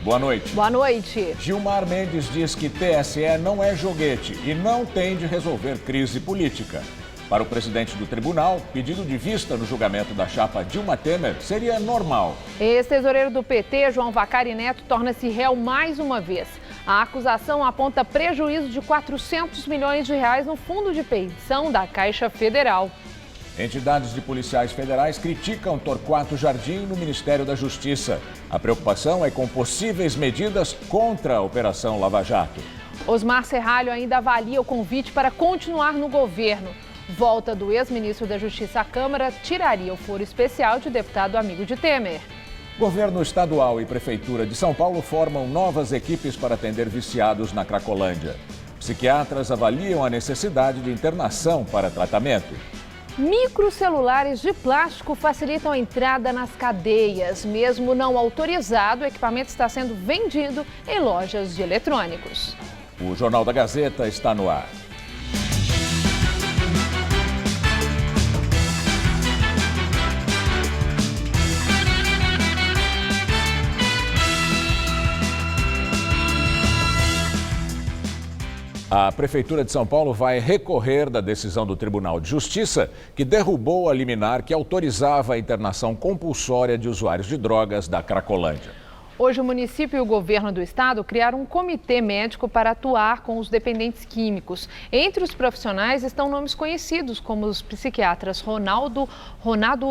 Boa noite. Boa noite. Gilmar Mendes diz que TSE não é joguete e não tem de resolver crise política. Para o presidente do tribunal, pedido de vista no julgamento da chapa Dilma Temer seria normal. Ex-tesoureiro do PT, João Vacari Neto, torna-se réu mais uma vez. A acusação aponta prejuízo de 400 milhões de reais no fundo de pensão da Caixa Federal. Entidades de policiais federais criticam Torquato Jardim no Ministério da Justiça. A preocupação é com possíveis medidas contra a Operação Lava Jato. Osmar Serralho ainda avalia o convite para continuar no governo. Volta do ex-ministro da Justiça à Câmara tiraria o foro especial de deputado amigo de Temer. Governo estadual e Prefeitura de São Paulo formam novas equipes para atender viciados na Cracolândia. Psiquiatras avaliam a necessidade de internação para tratamento. Microcelulares de plástico facilitam a entrada nas cadeias. Mesmo não autorizado, o equipamento está sendo vendido em lojas de eletrônicos. O Jornal da Gazeta está no ar. A Prefeitura de São Paulo vai recorrer da decisão do Tribunal de Justiça que derrubou a liminar que autorizava a internação compulsória de usuários de drogas da Cracolândia. Hoje, o município e o governo do estado criaram um comitê médico para atuar com os dependentes químicos. Entre os profissionais estão nomes conhecidos, como os psiquiatras Ronaldo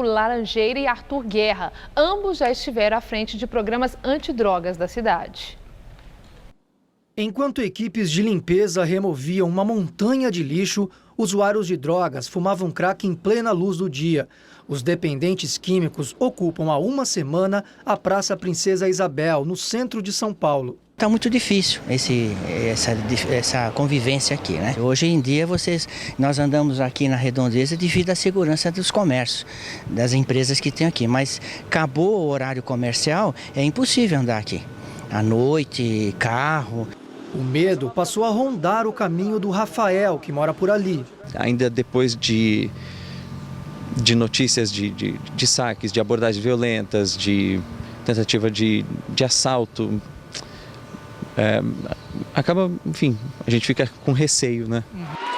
Laranjeira e Arthur Guerra. Ambos já estiveram à frente de programas antidrogas da cidade. Enquanto equipes de limpeza removiam uma montanha de lixo, usuários de drogas fumavam crack em plena luz do dia. Os dependentes químicos ocupam há uma semana a Praça Princesa Isabel, no centro de São Paulo. Está muito difícil essa convivência aqui, né? Hoje em dia nós andamos aqui na Redondeza devido à segurança dos comércios, das empresas que tem aqui. Mas acabou o horário comercial, é impossível andar aqui. À noite, carro. O medo passou a rondar o caminho do Rafael, que mora por ali. Ainda depois de notícias de saques, de abordagens violentas, de tentativa de assalto, acaba, enfim, a gente fica com receio, né?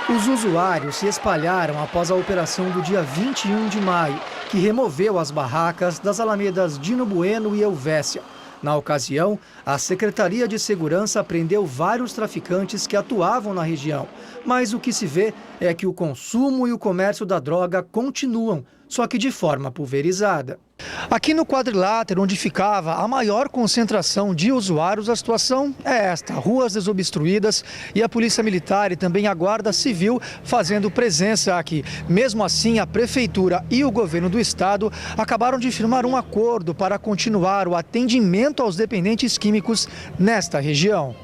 Os usuários se espalharam após a operação do dia 21 de maio, que removeu as barracas das alamedas Dino Bueno e Helvécia. Na ocasião, a Secretaria de Segurança prendeu vários traficantes que atuavam na região. Mas o que se vê é que o consumo e o comércio da droga continuam, só que de forma pulverizada. Aqui no quadrilátero, onde ficava a maior concentração de usuários, a situação é esta: ruas desobstruídas e a Polícia Militar e também a Guarda Civil fazendo presença aqui. Mesmo assim, a Prefeitura e o Governo do Estado acabaram de firmar um acordo para continuar o atendimento aos dependentes químicos nesta região.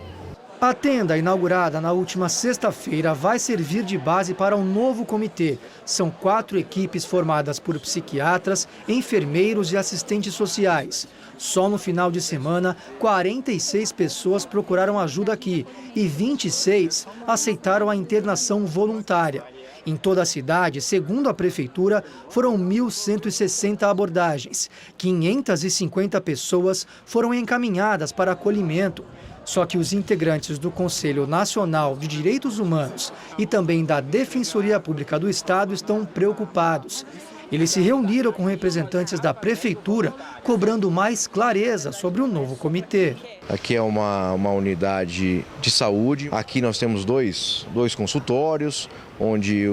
A tenda, inaugurada na última sexta-feira, vai servir de base para um novo comitê. São 4 equipes formadas por psiquiatras, enfermeiros e assistentes sociais. Só no final de semana, 46 pessoas procuraram ajuda aqui e 26 aceitaram a internação voluntária. Em toda a cidade, segundo a Prefeitura, foram 1.160 abordagens. 550 pessoas foram encaminhadas para acolhimento. Só que os integrantes do Conselho Nacional de Direitos Humanos e também da Defensoria Pública do Estado estão preocupados. Eles se reuniram com representantes da Prefeitura, cobrando mais clareza sobre o novo comitê. Aqui é uma unidade de saúde. Aqui nós temos dois consultórios, onde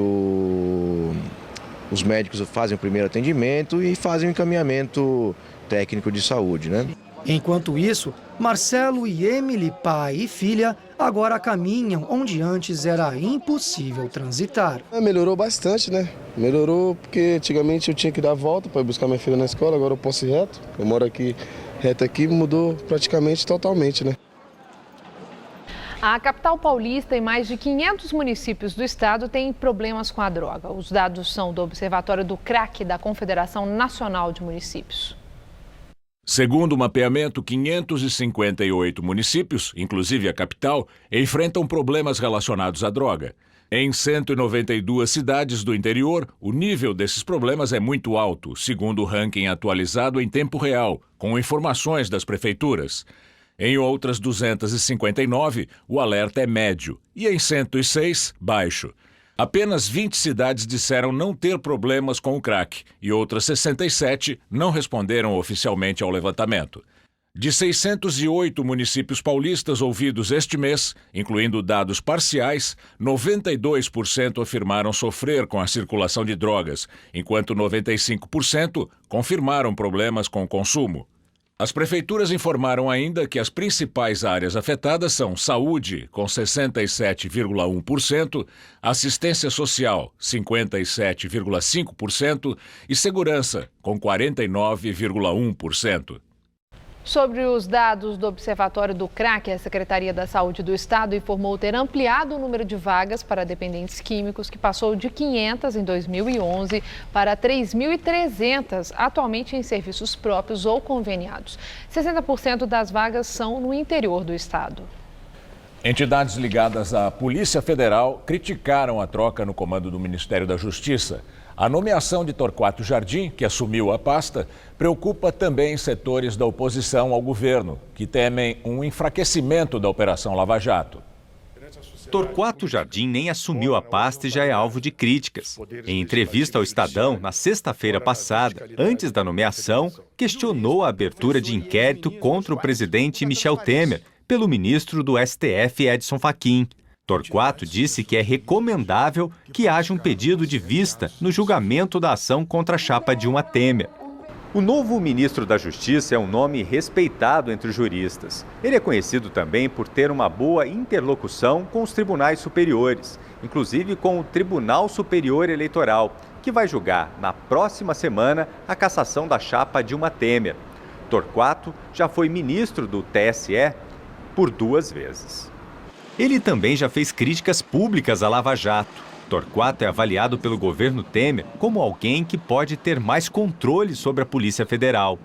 os médicos fazem o primeiro atendimento e fazem o encaminhamento técnico de saúde, né? Enquanto isso, Marcelo e Emily, pai e filha, agora caminham onde antes era impossível transitar. Melhorou bastante, né? Melhorou porque antigamente eu tinha que dar a volta para buscar minha filha na escola, agora eu posso ir reto. Eu moro aqui, reto aqui, mudou praticamente totalmente, né? A capital paulista e mais de 500 municípios do estado têm problemas com a droga. Os dados são do Observatório do Crack da Confederação Nacional de Municípios. Segundo o mapeamento, 558 municípios, inclusive a capital, enfrentam problemas relacionados à droga. Em 192 cidades do interior, o nível desses problemas é muito alto, segundo o ranking atualizado em tempo real, com informações das prefeituras. Em outras 259, o alerta é médio e em 106, baixo. Apenas 20 cidades disseram não ter problemas com o crack e outras 67 não responderam oficialmente ao levantamento. De 608 municípios paulistas ouvidos este mês, incluindo dados parciais, 92% afirmaram sofrer com a circulação de drogas, enquanto 95% confirmaram problemas com o consumo. As prefeituras informaram ainda que as principais áreas afetadas são saúde, com 67,1%, assistência social, 57,5% e segurança, com 49,1%. Sobre os dados do Observatório do Crack, a Secretaria da Saúde do Estado informou ter ampliado o número de vagas para dependentes químicos, que passou de 500 em 2011 para 3.300 atualmente em serviços próprios ou conveniados. 60% das vagas são no interior do estado. Entidades ligadas à Polícia Federal criticaram a troca no comando do Ministério da Justiça. A nomeação de Torquato Jardim, que assumiu a pasta, preocupa também setores da oposição ao governo, que temem um enfraquecimento da Operação Lava Jato. Torquato Jardim nem assumiu a pasta e já é alvo de críticas. Em entrevista ao Estadão, na sexta-feira passada, antes da nomeação, questionou a abertura de inquérito contra o presidente Michel Temer pelo ministro do STF, Edson Fachin. Torquato disse que é recomendável que haja um pedido de vista no julgamento da ação contra a chapa Dilma Temer. O novo ministro da Justiça é um nome respeitado entre os juristas. Ele é conhecido também por ter uma boa interlocução com os tribunais superiores, inclusive com o Tribunal Superior Eleitoral, que vai julgar na próxima semana a cassação da chapa Dilma Temer. Torquato já foi ministro do TSE por 2 vezes. Ele também já fez críticas públicas à Lava Jato. Torquato é avaliado pelo governo Temer como alguém que pode ter mais controle sobre a Polícia Federal.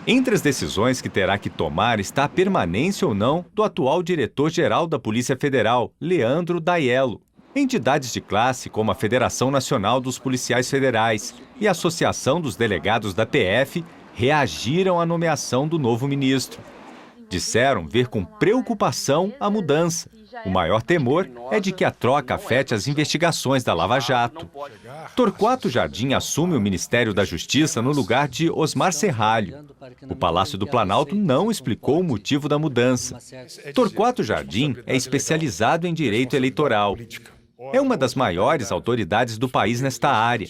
Entre as decisões que terá que tomar está a permanência ou não do atual diretor-geral da Polícia Federal, Leandro Daiello. Entidades de classe como a Federação Nacional dos Policiais Federais e a Associação dos Delegados da PF reagiram à nomeação do novo ministro. Disseram ver com preocupação a mudança. O maior temor é de que a troca afete as investigações da Lava Jato. Torquato Jardim assume o Ministério da Justiça no lugar de Osmar Serralho. O Palácio do Planalto não explicou o motivo da mudança. Torquato Jardim é especializado em direito eleitoral. É uma das maiores autoridades do país nesta área.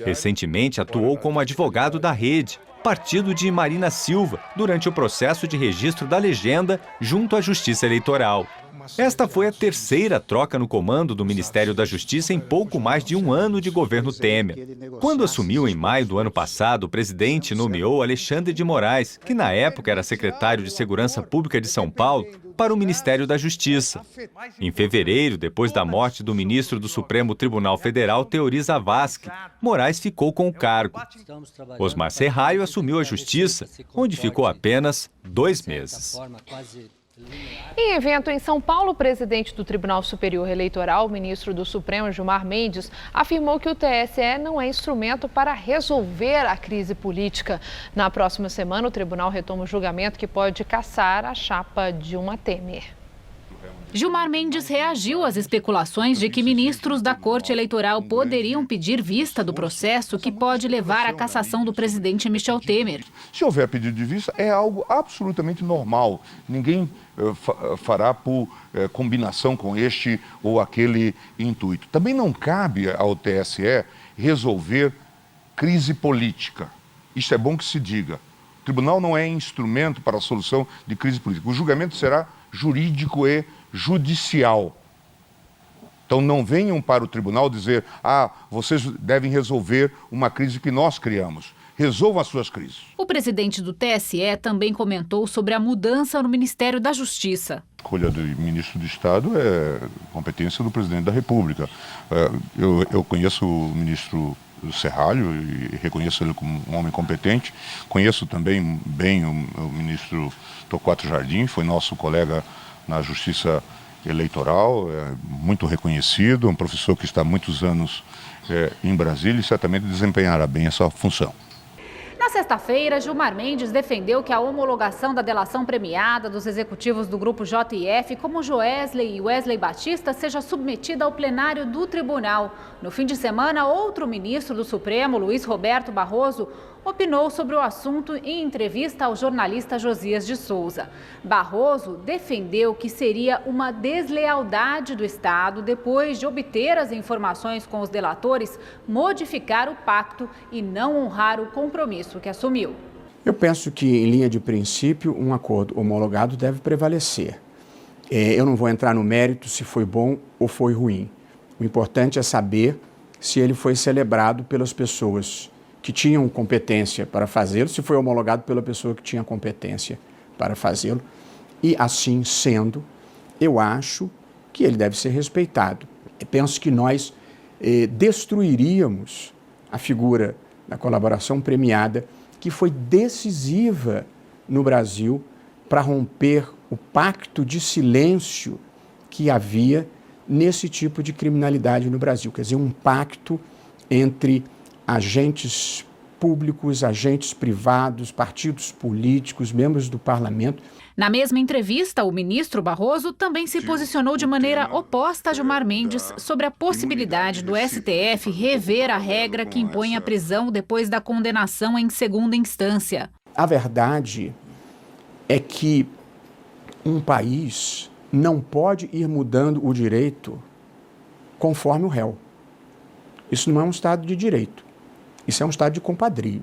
Recentemente atuou como advogado da Rede, partido de Marina Silva, durante o processo de registro da legenda junto à Justiça Eleitoral. Esta foi a terceira troca no comando do Ministério da Justiça em pouco mais de 1 ano de governo Temer. Quando assumiu em maio do ano passado, o presidente nomeou Alexandre de Moraes, que na época era secretário de Segurança Pública de São Paulo, para o Ministério da Justiça. Em fevereiro, depois da morte do ministro do Supremo Tribunal Federal, Teori Zavascki, Moraes ficou com o cargo. Osmar Serralho assumiu a Justiça, onde ficou apenas 2 meses. Em evento em São Paulo, o presidente do Tribunal Superior Eleitoral, o ministro do Supremo, Gilmar Mendes, afirmou que o TSE não é instrumento para resolver a crise política. Na próxima semana, o tribunal retoma o julgamento que pode cassar a chapa Dilma Temer. Gilmar Mendes reagiu às especulações de que ministros da Corte Eleitoral poderiam pedir vista do processo que pode levar à cassação do presidente Michel Temer. Se houver pedido de vista, é algo absolutamente normal. Ninguém fará por combinação com este ou aquele intuito. Também não cabe ao TSE resolver crise política. Isso é bom que se diga. O tribunal não é instrumento para a solução de crise política. O julgamento será jurídico e judicial. Então não venham para o tribunal dizer: vocês devem resolver uma crise que nós criamos. Resolvam as suas crises. O presidente do TSE também comentou sobre a mudança no Ministério da Justiça. A escolha do ministro do Estado é competência do presidente da República. Eu conheço o ministro Serralho e reconheço ele como um homem competente. Conheço também bem o ministro Torquato Jardim, foi nosso colega na Justiça Eleitoral, muito reconhecido, um professor que está há muitos anos em Brasília e certamente desempenhará bem essa função. Na sexta-feira, Gilmar Mendes defendeu que a homologação da delação premiada dos executivos do Grupo JF, como Joesley e Wesley Batista, seja submetida ao plenário do tribunal. No fim de semana, outro ministro do Supremo, Luiz Roberto Barroso, opinou sobre o assunto em entrevista ao jornalista Josias de Souza. Barroso defendeu que seria uma deslealdade do Estado, depois de obter as informações com os delatores, modificar o pacto e não honrar o compromisso que assumiu. Eu penso que, em linha de princípio, um acordo homologado deve prevalecer. Eu não vou entrar no mérito se foi bom ou foi ruim. O importante é saber se ele foi celebrado pelas pessoas que tinham competência para fazê-lo, se foi homologado pela pessoa que tinha competência para fazê-lo. E, assim sendo, eu acho que ele deve ser respeitado. Eu penso que nós destruiríamos a figura da colaboração premiada, que foi decisiva no Brasil para romper o pacto de silêncio que havia nesse tipo de criminalidade no Brasil. Quer dizer, um pacto entre agentes públicos, agentes privados, partidos políticos, membros do parlamento. Na mesma entrevista, o ministro Barroso também se posicionou de maneira oposta a Gilmar Mendes sobre a possibilidade do STF rever a regra que impõe a prisão depois da condenação em segunda instância. A verdade é que um país não pode ir mudando o direito conforme o réu. Isso não é um Estado de direito. Isso é um estado de compadrio.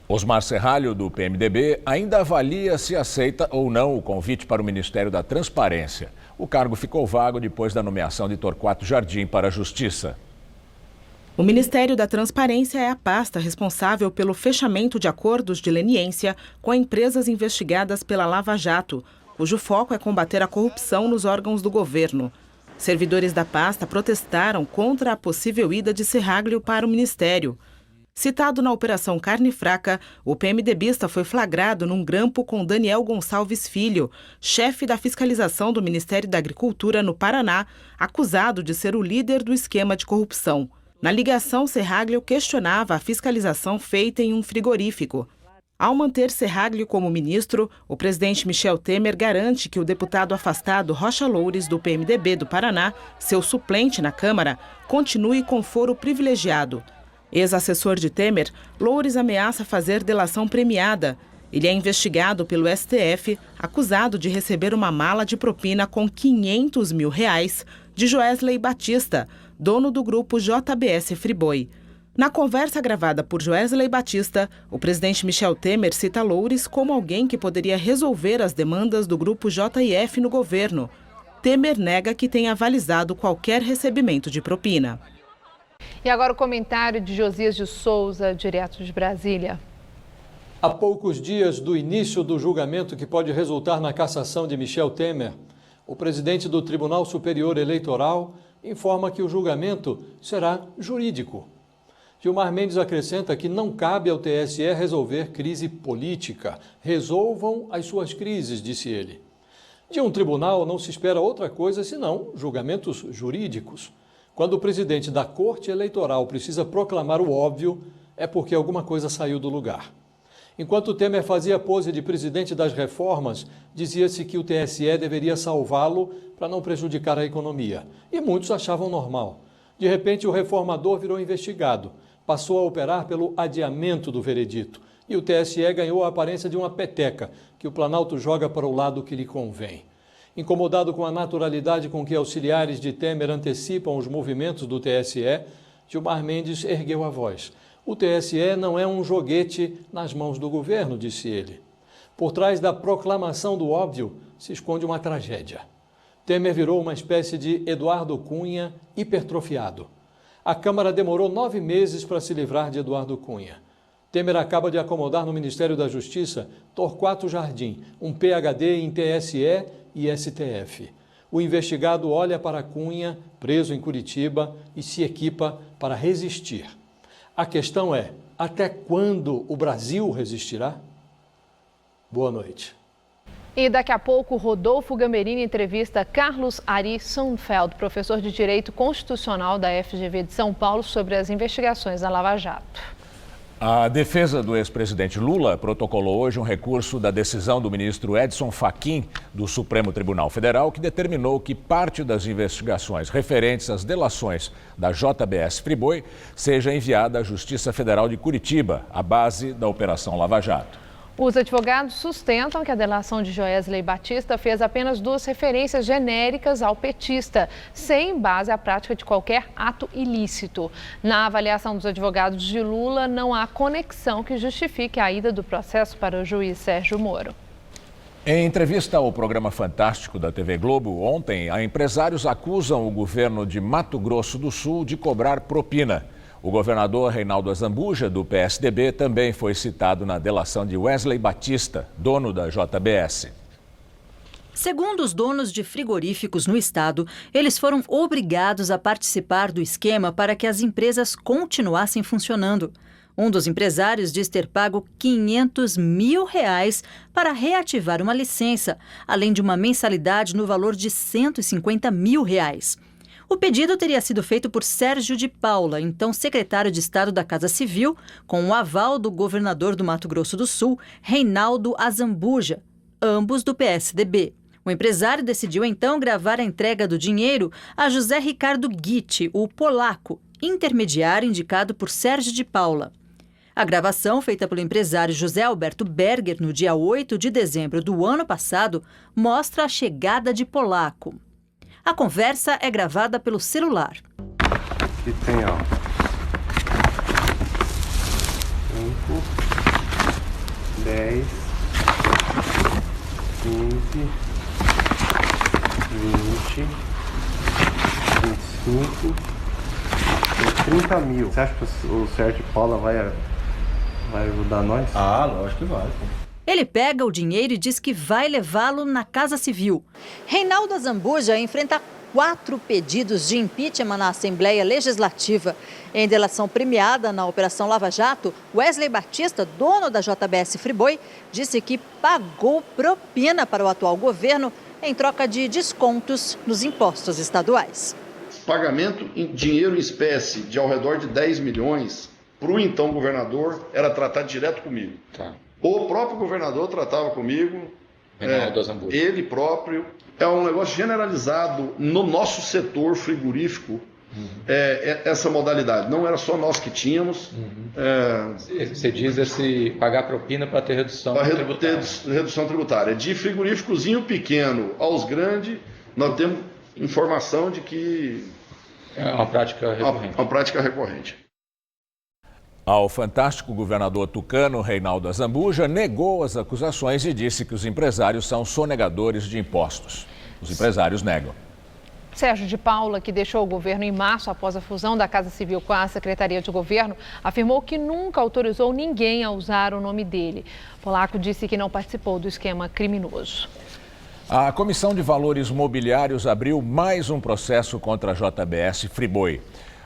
Osmar Serralho, do PMDB, ainda avalia se aceita ou não o convite para o Ministério da Transparência. O cargo ficou vago depois da nomeação de Torquato Jardim para a Justiça. O Ministério da Transparência é a pasta responsável pelo fechamento de acordos de leniência com empresas investigadas pela Lava Jato, cujo foco é combater a corrupção nos órgãos do governo. Servidores da pasta protestaram contra a possível ida de Serralho para o Ministério. Citado na Operação Carne Fraca, o PMDBista foi flagrado num grampo com Daniel Gonçalves Filho, chefe da fiscalização do Ministério da Agricultura no Paraná, acusado de ser o líder do esquema de corrupção. Na ligação, Serralho questionava a fiscalização feita em um frigorífico. Ao manter Serralho como ministro, o presidente Michel Temer garante que o deputado afastado Rocha Loures, do PMDB do Paraná, seu suplente na Câmara, continue com foro privilegiado. Ex-assessor de Temer, Loures ameaça fazer delação premiada. Ele é investigado pelo STF, acusado de receber uma mala de propina com R$500 mil de Joesley Batista, dono do grupo JBS Friboi. Na conversa gravada por Joesley Batista, o presidente Michel Temer cita Loures como alguém que poderia resolver as demandas do grupo JF no governo. Temer nega que tenha avalizado qualquer recebimento de propina. E agora o comentário de Josias de Souza, direto de Brasília. A poucos dias do início do julgamento que pode resultar na cassação de Michel Temer, o presidente do Tribunal Superior Eleitoral informa que o julgamento será jurídico. Gilmar Mendes acrescenta que não cabe ao TSE resolver crise política. Resolvam as suas crises, disse ele. De um tribunal não se espera outra coisa senão julgamentos jurídicos. Quando o presidente da Corte Eleitoral precisa proclamar o óbvio, é porque alguma coisa saiu do lugar. Enquanto Temer fazia pose de presidente das reformas, dizia-se que o TSE deveria salvá-lo para não prejudicar a economia. E muitos achavam normal. De repente, o reformador virou investigado. Passou a operar pelo adiamento do veredito. E o TSE ganhou a aparência de uma peteca, que o Planalto joga para o lado que lhe convém. Incomodado com a naturalidade com que auxiliares de Temer antecipam os movimentos do TSE, Gilmar Mendes ergueu a voz. O TSE não é um joguete nas mãos do governo, disse ele. Por trás da proclamação do óbvio se esconde uma tragédia. Temer virou uma espécie de Eduardo Cunha hipertrofiado. A Câmara demorou 9 meses para se livrar de Eduardo Cunha. Temer acaba de acomodar no Ministério da Justiça Torquato Jardim, um PhD em TSE e STF. O investigado olha para Cunha, preso em Curitiba, e se equipa para resistir. A questão é, até quando o Brasil resistirá? Boa noite. E daqui a pouco, Rodolfo Gamberini entrevista Carlos Ari Sundfeld, professor de Direito Constitucional da FGV de São Paulo, sobre as investigações da Lava Jato. A defesa do ex-presidente Lula protocolou hoje um recurso da decisão do ministro Edson Fachin do Supremo Tribunal Federal, que determinou que parte das investigações referentes às delações da JBS Friboi seja enviada à Justiça Federal de Curitiba, a base da Operação Lava Jato. Os advogados sustentam que a delação de Joesley Batista fez apenas 2 referências genéricas ao petista, sem base à prática de qualquer ato ilícito. Na avaliação dos advogados de Lula, não há conexão que justifique a ida do processo para o juiz Sérgio Moro. Em entrevista ao programa Fantástico da TV Globo, ontem, empresários acusam o governo de Mato Grosso do Sul de cobrar propina. O governador Reinaldo Azambuja, do PSDB, também foi citado na delação de Wesley Batista, dono da JBS. Segundo os donos de frigoríficos no estado, eles foram obrigados a participar do esquema para que as empresas continuassem funcionando. Um dos empresários diz ter pago R$500 mil para reativar uma licença, além de uma mensalidade no valor de R$150 mil. O pedido teria sido feito por Sérgio de Paula, então secretário de Estado da Casa Civil, com o aval do governador do Mato Grosso do Sul, Reinaldo Azambuja, ambos do PSDB. O empresário decidiu então gravar a entrega do dinheiro a José Ricardo Guitti, o polaco, intermediário indicado por Sérgio de Paula. A gravação, feita pelo empresário José Alberto Berger no dia 8 de dezembro do ano passado, mostra a chegada de polaco. A conversa é gravada pelo celular. Aqui tem, 5, 10, 15, 20, 25, 30 mil. Você acha que o Sérgio Paula vai ajudar nós? Ah, lógico que vai. Ele pega o dinheiro e diz que vai levá-lo na Casa Civil. Reinaldo Azambuja enfrenta 4 pedidos de impeachment na Assembleia Legislativa. Em delação premiada na Operação Lava Jato, Wesley Batista, dono da JBS Friboi, disse que pagou propina para o atual governo em troca de descontos nos impostos estaduais. Pagamento em dinheiro em espécie de ao redor de 10 milhões para o então governador era tratado direto comigo. Tá. O próprio governador tratava comigo, ele próprio. É um negócio generalizado no nosso setor frigorífico, essa modalidade. Não era só nós que tínhamos. Você diz esse pagar propina para ter redução tributária. Ter redução tributária. De frigoríficozinho pequeno aos grandes, nós temos informação de que... É uma prática recorrente. Uma prática recorrente. Ao fantástico governador tucano, Reinaldo Azambuja, negou as acusações e disse que os empresários são sonegadores de impostos. Os empresários negam. Sérgio de Paula, que deixou o governo em março após a fusão da Casa Civil com a Secretaria de Governo, afirmou que nunca autorizou ninguém a usar o nome dele. Polaco disse que não participou do esquema criminoso. A Comissão de Valores Mobiliários abriu mais um processo contra a JBS Friboi.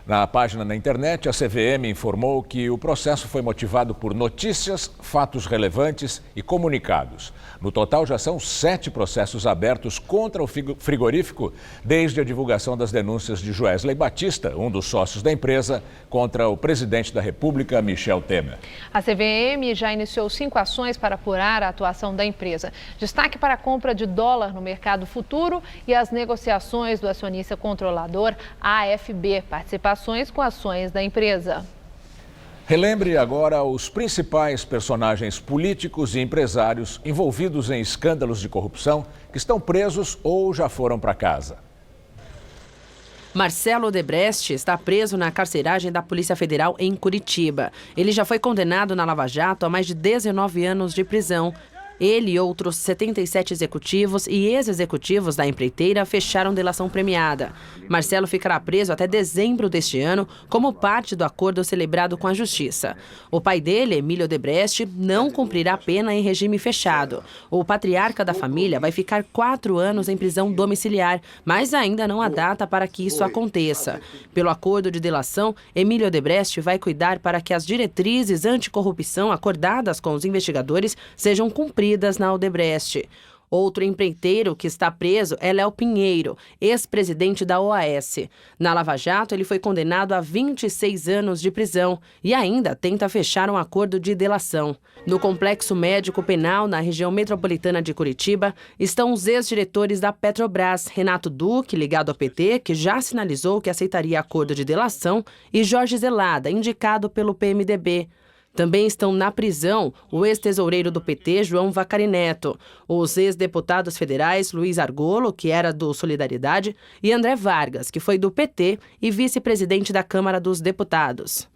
Na página na internet, a CVM informou que o processo foi motivado por notícias, fatos relevantes e comunicados. No total, já são 7 processos abertos contra o frigorífico desde a divulgação das denúncias de Joesley Batista, um dos sócios da empresa, contra o presidente da República, Michel Temer. A CVM já iniciou 5 ações para apurar a atuação da empresa. Destaque para a compra de dólar no mercado futuro e as negociações do acionista controlador AFB, participações com ações da empresa. Relembre agora os principais personagens políticos e empresários envolvidos em escândalos de corrupção que estão presos ou já foram para casa. Marcelo Odebrecht está preso na carceragem da Polícia Federal em Curitiba. Ele já foi condenado na Lava Jato a mais de 19 anos de prisão. Ele e outros 77 executivos e ex-executivos da empreiteira fecharam delação premiada. Marcelo ficará preso até dezembro deste ano, como parte do acordo celebrado com a Justiça. O pai dele, Emílio Odebrecht, não cumprirá pena em regime fechado. O patriarca da família vai ficar 4 anos em prisão domiciliar, mas ainda não há data para que isso aconteça. Pelo acordo de delação, Emílio Odebrecht vai cuidar para que as diretrizes anticorrupção acordadas com os investigadores sejam cumpridas na Odebrecht. Outro empreiteiro que está preso é Léo Pinheiro, ex-presidente da OAS. Na Lava Jato, ele foi condenado a 26 anos de prisão e ainda tenta fechar um acordo de delação. No Complexo Médico Penal, na região metropolitana de Curitiba, estão os ex-diretores da Petrobras, Renato Duque, ligado ao PT, que já sinalizou que aceitaria acordo de delação, e Jorge Zelada, indicado pelo PMDB. Também estão na prisão o ex-tesoureiro do PT, João Vacari Neto, os ex-deputados federais Luiz Argolo, que era do Solidariedade, e André Vargas, que foi do PT e vice-presidente da Câmara dos Deputados.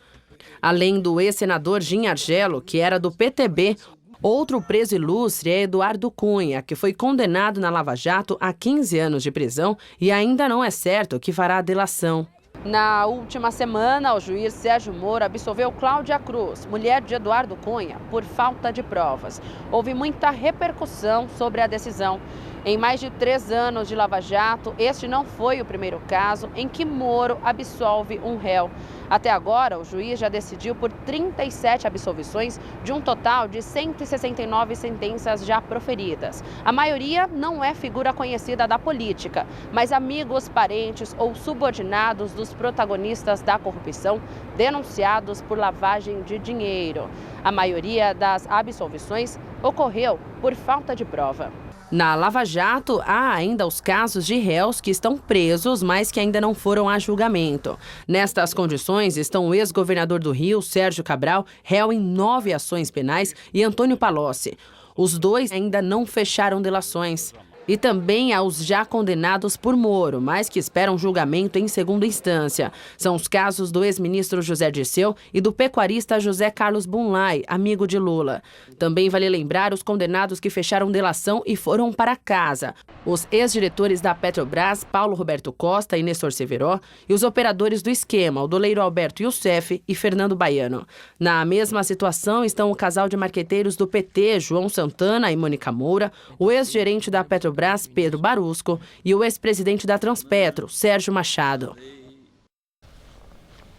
Além do ex-senador Jim Argelo, que era do PTB, outro preso ilustre é Eduardo Cunha, que foi condenado na Lava Jato a 15 anos de prisão e ainda não é certo que fará a delação. Na última semana, o juiz Sérgio Moro absolveu Cláudia Cruz, mulher de Eduardo Cunha, por falta de provas. Houve muita repercussão sobre a decisão. Em mais de 3 anos de Lava Jato, este não foi o primeiro caso em que Moro absolve um réu. Até agora, o juiz já decidiu por 37 absolvições de um total de 169 sentenças já proferidas. A maioria não é figura conhecida da política, mas amigos, parentes ou subordinados dos protagonistas da corrupção denunciados por lavagem de dinheiro. A maioria das absolvições ocorreu por falta de prova. Na Lava Jato, há ainda os casos de réus que estão presos, mas que ainda não foram a julgamento. Nestas condições estão o ex-governador do Rio, Sérgio Cabral, réu em 9 ações penais, e Antônio Palocci. Os dois ainda não fecharam delações. E também aos já condenados por Moro, mas que esperam julgamento em segunda instância. São os casos do ex-ministro José Dirceu e do pecuarista José Carlos Bunlai, amigo de Lula. Também vale lembrar os condenados que fecharam delação e foram para casa. Os ex-diretores da Petrobras, Paulo Roberto Costa e Nestor Severo, e os operadores do esquema, o doleiro Alberto Youssef e Fernando Baiano. Na mesma situação estão o casal de marqueteiros do PT, João Santana e Mônica Moura, o ex-gerente da Petrobras, Pedro Barusco, e o ex-presidente da Transpetro, Sérgio Machado.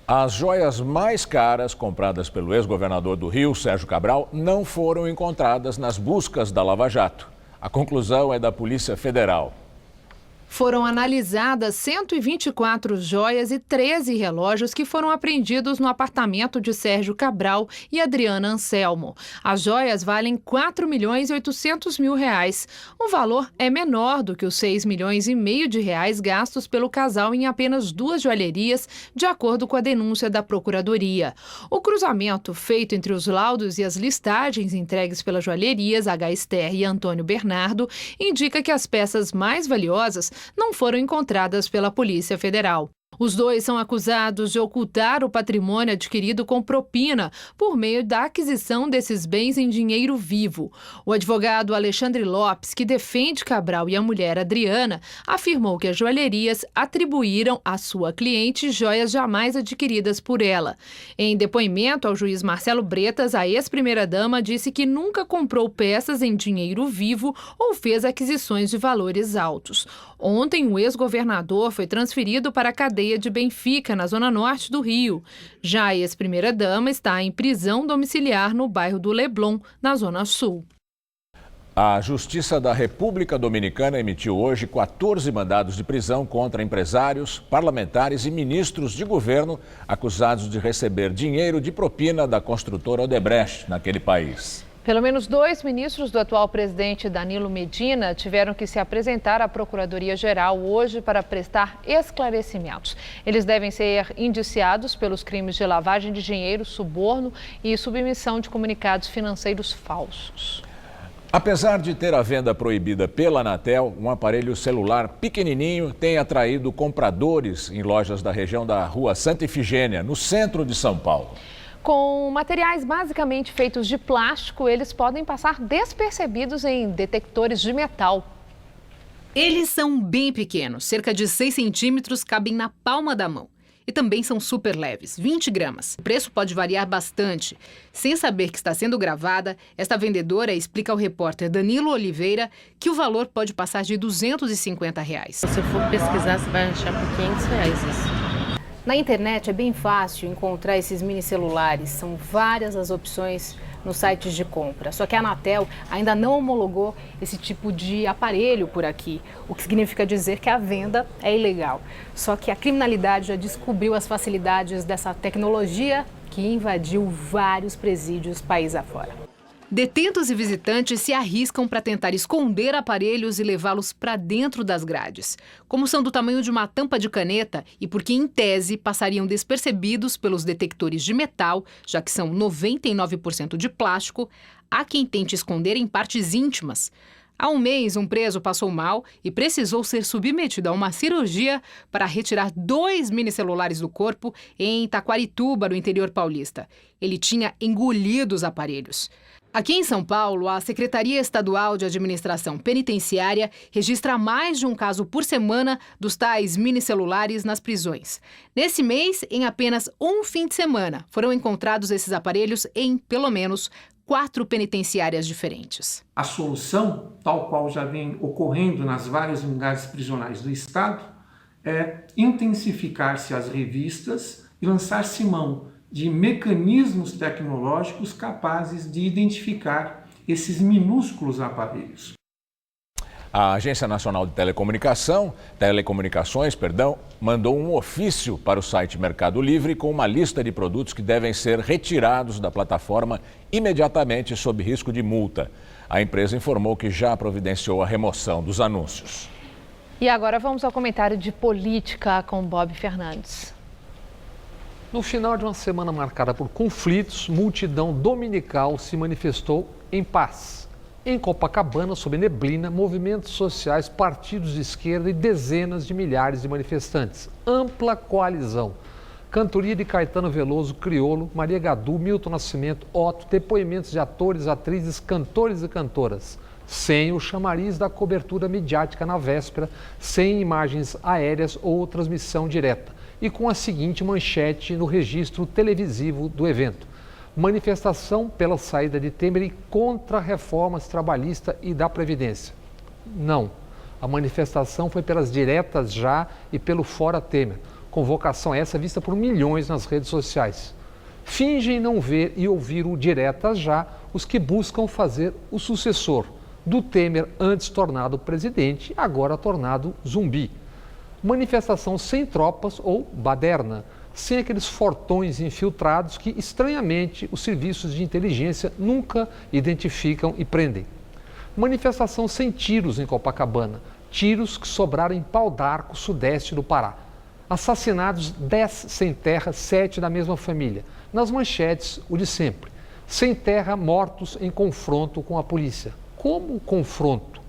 As joias mais caras compradas pelo ex-governador do Rio, Sérgio Cabral, não foram encontradas nas buscas da Lava Jato. A conclusão é da Polícia Federal. Foram analisadas 124 joias e 13 relógios que foram apreendidos no apartamento de Sérgio Cabral e Adriana Anselmo. As joias valem R$ 4.800.000. O valor é menor do que os R$ 6,5 milhões de reais gastos pelo casal em apenas 2 joalherias, de acordo com a denúncia da Procuradoria. O cruzamento feito entre os laudos e as listagens entregues pelas joalherias H. Esther e Antônio Bernardo indica que as peças mais valiosas não foram encontradas pela Polícia Federal. Os dois são acusados de ocultar o patrimônio adquirido com propina por meio da aquisição desses bens em dinheiro vivo. O advogado Alexandre Lopes, que defende Cabral e a mulher Adriana, afirmou que as joalherias atribuíram à sua cliente joias jamais adquiridas por ela. Em depoimento ao juiz Marcelo Bretas, a ex-primeira-dama disse que nunca comprou peças em dinheiro vivo ou fez aquisições de valores altos. Ontem, o ex-governador foi transferido para a cadeia de Benfica, na zona norte do Rio. Já a ex-primeira-dama está em prisão domiciliar no bairro do Leblon, na zona sul. A Justiça da República Dominicana emitiu hoje 14 mandados de prisão contra empresários, parlamentares e ministros de governo acusados de receber dinheiro de propina da construtora Odebrecht naquele país. Pelo menos 2 ministros do atual presidente Danilo Medina tiveram que se apresentar à Procuradoria-Geral hoje para prestar esclarecimentos. Eles devem ser indiciados pelos crimes de lavagem de dinheiro, suborno e submissão de comunicados financeiros falsos. Apesar de ter a venda proibida pela Anatel, um aparelho celular pequenininho tem atraído compradores em lojas da região da Rua Santa Ifigênia, no centro de São Paulo. Com materiais basicamente feitos de plástico, eles podem passar despercebidos em detectores de metal. Eles são bem pequenos, cerca de 6 centímetros, cabem na palma da mão. E também são super leves, 20 gramas. O preço pode variar bastante. Sem saber que está sendo gravada, esta vendedora explica ao repórter Danilo Oliveira que o valor pode passar de R$ 250. Se for pesquisar, você vai achar por R$ 500 isso. Na internet é bem fácil encontrar esses mini celulares. São várias as opções nos sites de compra. Só que a Anatel ainda não homologou esse tipo de aparelho por aqui, o que significa dizer que a venda é ilegal. Só que a criminalidade já descobriu as facilidades dessa tecnologia que invadiu vários presídios país afora. Detentos e visitantes se arriscam para tentar esconder aparelhos e levá-los para dentro das grades. Como são do tamanho de uma tampa de caneta e porque, em tese, passariam despercebidos pelos detectores de metal, já que são 99% de plástico, há quem tente esconder em partes íntimas. Há um mês, um preso passou mal e precisou ser submetido a uma cirurgia para retirar 2 minicelulares do corpo em Taquarituba, no interior paulista. Ele tinha engolido os aparelhos. Aqui em São Paulo, a Secretaria Estadual de Administração Penitenciária registra mais de um caso por semana dos tais minicelulares nas prisões. Nesse mês, em apenas um fim de semana, foram encontrados esses aparelhos em, pelo menos, 4 penitenciárias diferentes. A solução, tal qual já vem ocorrendo nas várias unidades prisionais do Estado, é intensificar-se as revistas e lançar-se mão de mecanismos tecnológicos capazes de identificar esses minúsculos aparelhos. A Agência Nacional de Telecomunicações, mandou um ofício para o site Mercado Livre com uma lista de produtos que devem ser retirados da plataforma imediatamente sob risco de multa. A empresa informou que já providenciou a remoção dos anúncios. E agora vamos ao comentário de política com Bob Fernandes. No final de uma semana marcada por conflitos, multidão dominical se manifestou em paz. Em Copacabana, sob neblina, movimentos sociais, partidos de esquerda e dezenas de milhares de manifestantes. Ampla coalizão. Cantoria de Caetano Veloso, Criolo, Maria Gadu, Milton Nascimento, Otto, depoimentos de atores, atrizes, cantores e cantoras. Sem o chamariz da cobertura midiática na véspera, sem imagens aéreas ou transmissão direta. E com a seguinte manchete no registro televisivo do evento: manifestação pela saída de Temer e contra reformas trabalhista e da Previdência. Não, a manifestação foi pelas diretas já e pelo fora Temer. Convocação essa vista por milhões nas redes sociais. Fingem não ver e ouvir o diretas já os que buscam fazer o sucessor do Temer, antes tornado presidente, agora tornado zumbi. Manifestação sem tropas ou baderna, sem aqueles fortões infiltrados que, estranhamente, os serviços de inteligência nunca identificam e prendem. Manifestação sem tiros em Copacabana, tiros que sobraram em Pau d'Arco, sudeste do Pará. Assassinados 10 sem terra, 7 da mesma família. Nas manchetes, o de sempre. Sem terra, mortos em confronto com a polícia. Como confronto?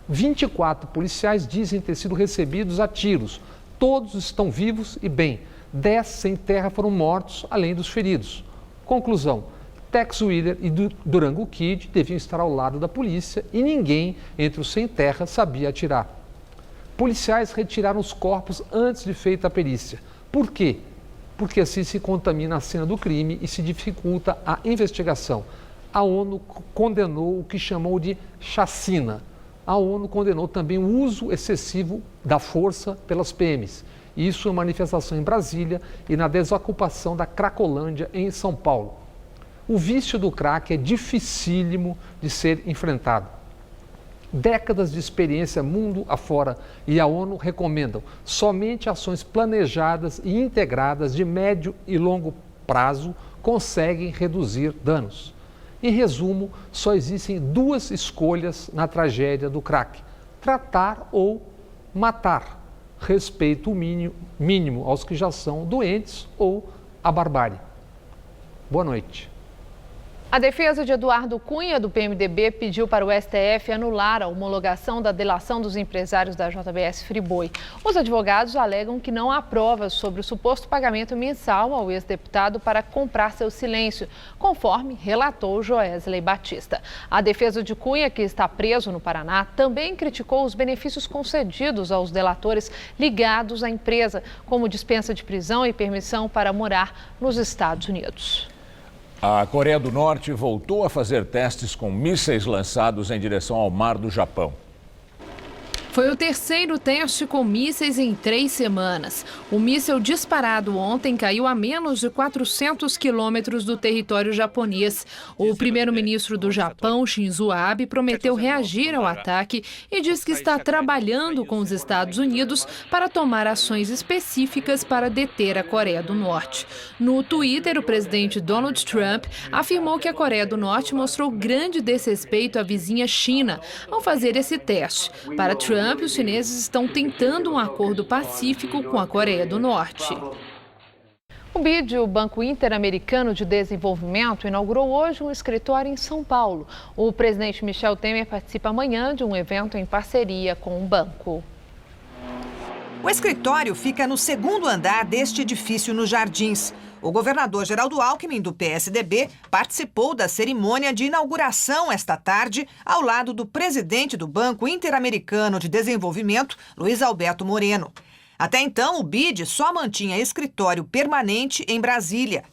24 policiais dizem ter sido recebidos a tiros. Todos estão vivos e bem. 10 sem terra foram mortos, além dos feridos. Conclusão: Tex Willer e Durango Kid deviam estar ao lado da polícia e ninguém entre os sem terra sabia atirar. Policiais retiraram os corpos antes de feita a perícia. Por quê? Porque assim se contamina a cena do crime e se dificulta a investigação. A ONU condenou o que chamou de chacina. A ONU condenou também o uso excessivo da força pelas PMs. Isso em manifestação em Brasília e na desocupação da Cracolândia em São Paulo. O vício do crack é dificílimo de ser enfrentado. Décadas de experiência mundo afora e a ONU recomendam somente ações planejadas e integradas de médio e longo prazo conseguem reduzir danos. Em resumo, só existem 2 escolhas na tragédia do crack: tratar ou matar. Respeito mínimo aos que já são doentes ou a barbárie. Boa noite. A defesa de Eduardo Cunha, do PMDB, pediu para o STF anular a homologação da delação dos empresários da JBS Friboi. Os advogados alegam que não há provas sobre o suposto pagamento mensal ao ex-deputado para comprar seu silêncio, conforme relatou Joesley Batista. A defesa de Cunha, que está preso no Paraná, também criticou os benefícios concedidos aos delatores ligados à empresa, como dispensa de prisão e permissão para morar nos Estados Unidos. A Coreia do Norte voltou a fazer testes com mísseis lançados em direção ao mar do Japão. Foi o terceiro teste com mísseis em 3 semanas. O míssil disparado ontem caiu a menos de 400 quilômetros do território japonês. O primeiro-ministro do Japão, Shinzo Abe, prometeu reagir ao ataque e diz que está trabalhando com os Estados Unidos para tomar ações específicas para deter a Coreia do Norte. No Twitter, o presidente Donald Trump afirmou que a Coreia do Norte mostrou grande desrespeito à vizinha China ao fazer esse teste. Para Trump, os chineses estão tentando um acordo pacífico com a Coreia do Norte. O BID, o Banco Interamericano de Desenvolvimento, inaugurou hoje um escritório em São Paulo. O presidente Michel Temer participa amanhã de um evento em parceria com o banco. O escritório fica no 2º andar deste edifício nos Jardins. O governador Geraldo Alckmin, do PSDB, participou da cerimônia de inauguração esta tarde, ao lado do presidente do Banco Interamericano de Desenvolvimento, Luiz Alberto Moreno. Até então, o BID só mantinha escritório permanente em Brasília.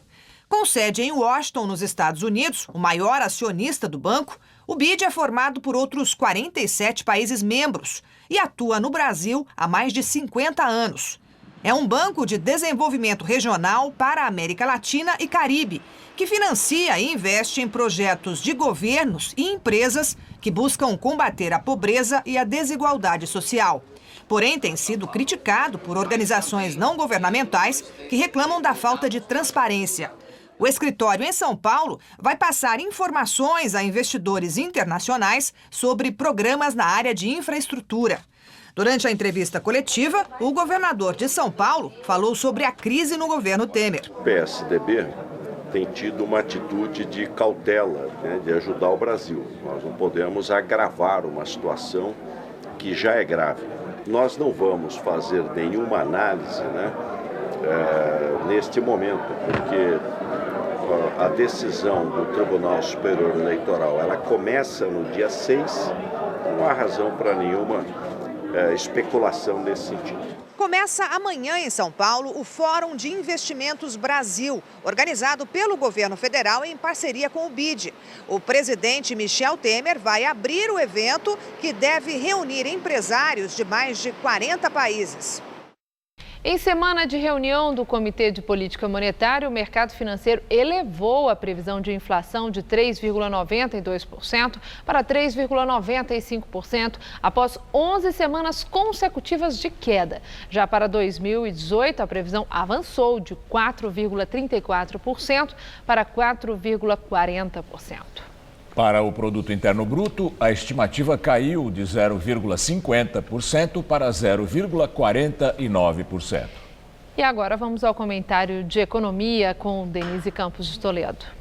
Com sede em Washington, nos Estados Unidos, o maior acionista do banco, o BID é formado por outros 47 países membros e atua no Brasil há mais de 50 anos. É um banco de desenvolvimento regional para a América Latina e Caribe, que financia e investe em projetos de governos e empresas que buscam combater a pobreza e a desigualdade social. Porém, tem sido criticado por organizações não governamentais que reclamam da falta de transparência. O escritório em São Paulo vai passar informações a investidores internacionais sobre programas na área de infraestrutura. Durante a entrevista coletiva, o governador de São Paulo falou sobre a crise no governo Temer. O PSDB tem tido uma atitude de cautela, de ajudar o Brasil. Nós não podemos agravar uma situação que já é grave. Nós não vamos fazer nenhuma análise neste momento, porque a decisão do Tribunal Superior Eleitoral ela começa no dia 6, não há razão para nenhuma especulação nesse sentido. Começa amanhã em São Paulo o Fórum de Investimentos Brasil, organizado pelo governo federal em parceria com o BID. O presidente Michel Temer vai abrir o evento, que deve reunir empresários de mais de 40 países. Em semana de reunião do Comitê de Política Monetária, o mercado financeiro elevou a previsão de inflação de 3,92% para 3,95%, após 11 semanas consecutivas de queda. Já para 2018, a previsão avançou de 4,34% para 4,40%. Para o Produto Interno Bruto, a estimativa caiu de 0,50% para 0,49%. E agora vamos ao comentário de economia com Denise Campos de Toledo.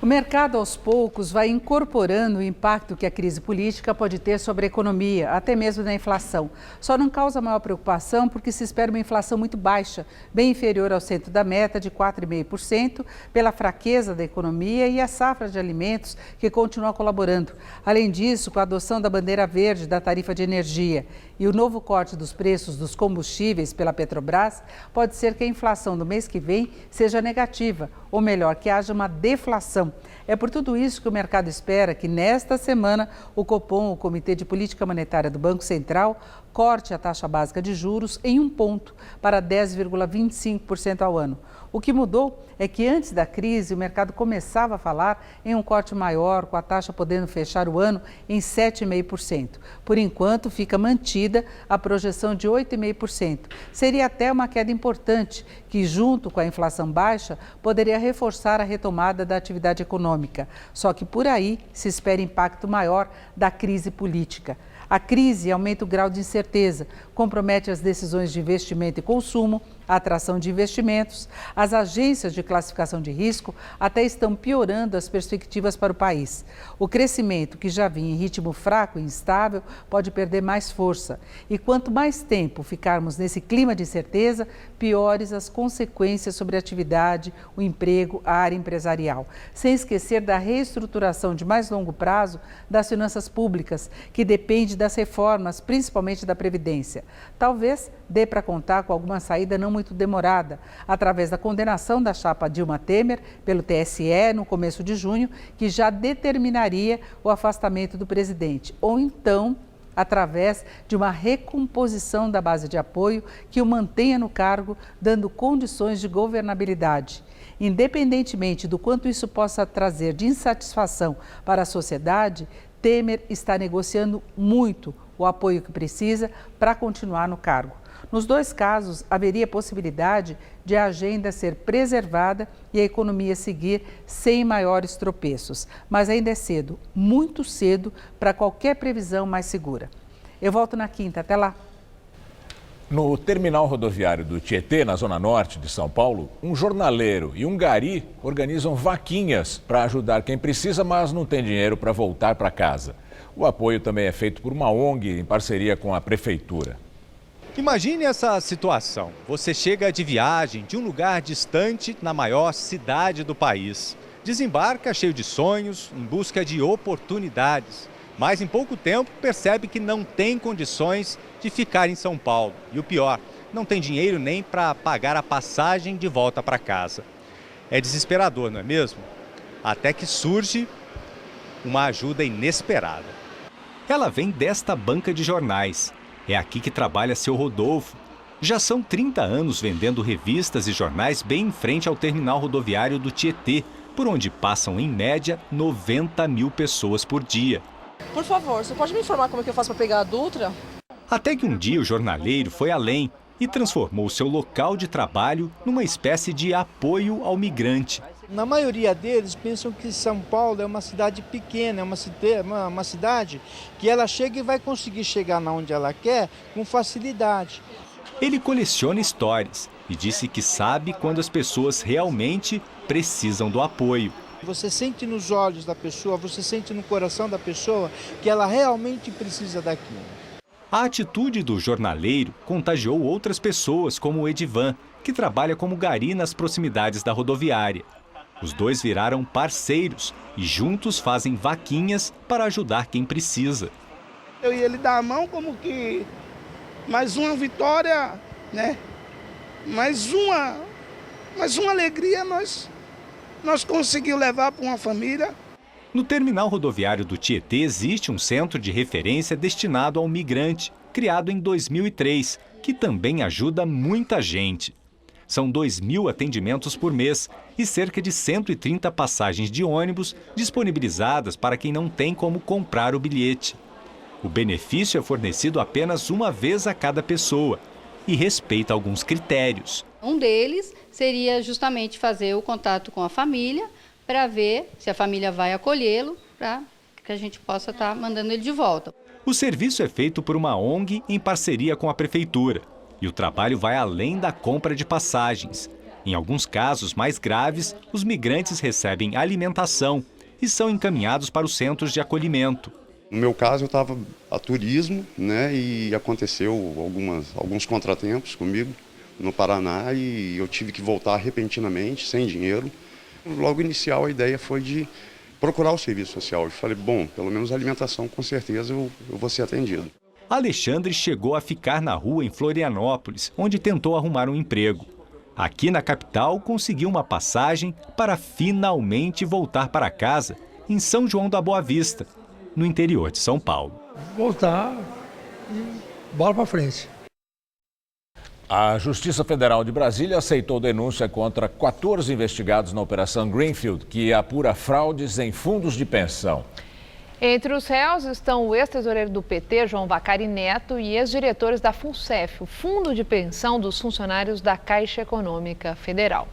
O mercado, aos poucos, vai incorporando o impacto que a crise política pode ter sobre a economia, até mesmo na inflação. Só não causa maior preocupação porque se espera uma inflação muito baixa, bem inferior ao centro da meta de 4,5%, pela fraqueza da economia e a safra de alimentos que continua colaborando. Além disso, com a adoção da bandeira verde da tarifa de energia e o novo corte dos preços dos combustíveis pela Petrobras, pode ser que a inflação do mês que vem seja negativa, ou melhor, que haja uma deflação. É por tudo isso que o mercado espera que nesta semana o Copom, o Comitê de Política Monetária do Banco Central, corte a taxa básica de juros em 1 ponto para 10,25% ao ano. O que mudou é que antes da crise o mercado começava a falar em um corte maior, com a taxa podendo fechar o ano em 7,5%. Por enquanto, fica mantida a projeção de 8,5%. Seria até uma queda importante, que junto com a inflação baixa, poderia reforçar a retomada da atividade econômica. Só que por aí se espera impacto maior da crise política. A crise aumenta o grau de incerteza, compromete as decisões de investimento e consumo, a atração de investimentos. As agências de classificação de risco até estão piorando as perspectivas para o país. O crescimento, que já vinha em ritmo fraco e instável, pode perder mais força. E quanto mais tempo ficarmos nesse clima de incerteza, piores as consequências sobre a atividade, o emprego, a área empresarial. Sem esquecer da reestruturação de mais longo prazo das finanças públicas, que depende das reformas, principalmente da Previdência. Talvez dê para contar com alguma saída não muito demorada, através da condenação da chapa Dilma Temer pelo TSE no começo de junho, que já determinaria o afastamento do presidente. Ou então, através de uma recomposição da base de apoio que o mantenha no cargo, dando condições de governabilidade. Independentemente do quanto isso possa trazer de insatisfação para a sociedade, Temer está negociando muito o apoio que precisa para continuar no cargo. Nos dois casos, haveria possibilidade de a agenda ser preservada e a economia seguir sem maiores tropeços. Mas ainda é cedo, muito cedo, para qualquer previsão mais segura. Eu volto na quinta. Até lá. No terminal rodoviário do Tietê, na zona norte de São Paulo, um jornaleiro e um gari organizam vaquinhas para ajudar quem precisa, mas não tem dinheiro para voltar para casa. O apoio também é feito por uma ONG em parceria com a prefeitura. Imagine essa situação. Você chega de viagem de um lugar distante na maior cidade do país. Desembarca cheio de sonhos, em busca de oportunidades. Mas em pouco tempo percebe que não tem condições de ficar em São Paulo. E o pior, não tem dinheiro nem para pagar a passagem de volta para casa. É desesperador, não é mesmo? Até que surge uma ajuda inesperada. Ela vem desta banca de jornais. É aqui que trabalha seu Rodolfo. Já são 30 anos vendendo revistas e jornais bem em frente ao terminal rodoviário do Tietê, por onde passam em média 90 mil pessoas por dia. Por favor, você pode me informar como é que eu faço para pegar a Dutra? Até que um dia o jornaleiro foi além e transformou seu local de trabalho numa espécie de apoio ao migrante. Na maioria deles pensam que São Paulo é uma cidade pequena, é uma cidade que ela chega e vai conseguir chegar onde ela quer com facilidade. Ele coleciona histórias e disse que sabe quando as pessoas realmente precisam do apoio. Você sente nos olhos da pessoa, você sente no coração da pessoa que ela realmente precisa daquilo. A atitude do jornaleiro contagiou outras pessoas, como o Edivan, que trabalha como gari nas proximidades da rodoviária. Os dois viraram parceiros e juntos fazem vaquinhas para ajudar quem precisa. Eu e ele dar a mão como que mais uma vitória, né? Mais uma alegria nós conseguimos levar para uma família. No terminal rodoviário do Tietê existe um centro de referência destinado ao migrante, criado em 2003, que também ajuda muita gente. São 2.000 atendimentos por mês e cerca de 130 passagens de ônibus disponibilizadas para quem não tem como comprar o bilhete. O benefício é fornecido apenas uma vez a cada pessoa e respeita alguns critérios. Um deles seria justamente fazer o contato com a família para ver se a família vai acolhê-lo, para que a gente possa estar mandando ele de volta. O serviço é feito por uma ONG em parceria com a prefeitura. E o trabalho vai além da compra de passagens. Em alguns casos mais graves, os migrantes recebem alimentação e são encaminhados para os centros de acolhimento. No meu caso, eu estava a turismo, né, e aconteceu alguns contratempos comigo no Paraná e eu tive que voltar repentinamente, sem dinheiro. Logo inicial, a ideia foi de procurar o serviço social. Eu falei, bom, pelo menos a alimentação, com certeza eu vou ser atendido. Alexandre chegou a ficar na rua em Florianópolis, onde tentou arrumar um emprego. Aqui na capital, conseguiu uma passagem para finalmente voltar para casa em São João da Boa Vista, no interior de São Paulo. Voltar e bola para frente. A Justiça Federal de Brasília aceitou denúncia contra 14 investigados na Operação Greenfield, que apura fraudes em fundos de pensão. Entre os réus estão o ex-tesoureiro do PT, João Vacari Neto, e ex-diretores da FUNCEF, o Fundo de Pensão dos Funcionários da Caixa Econômica Federal.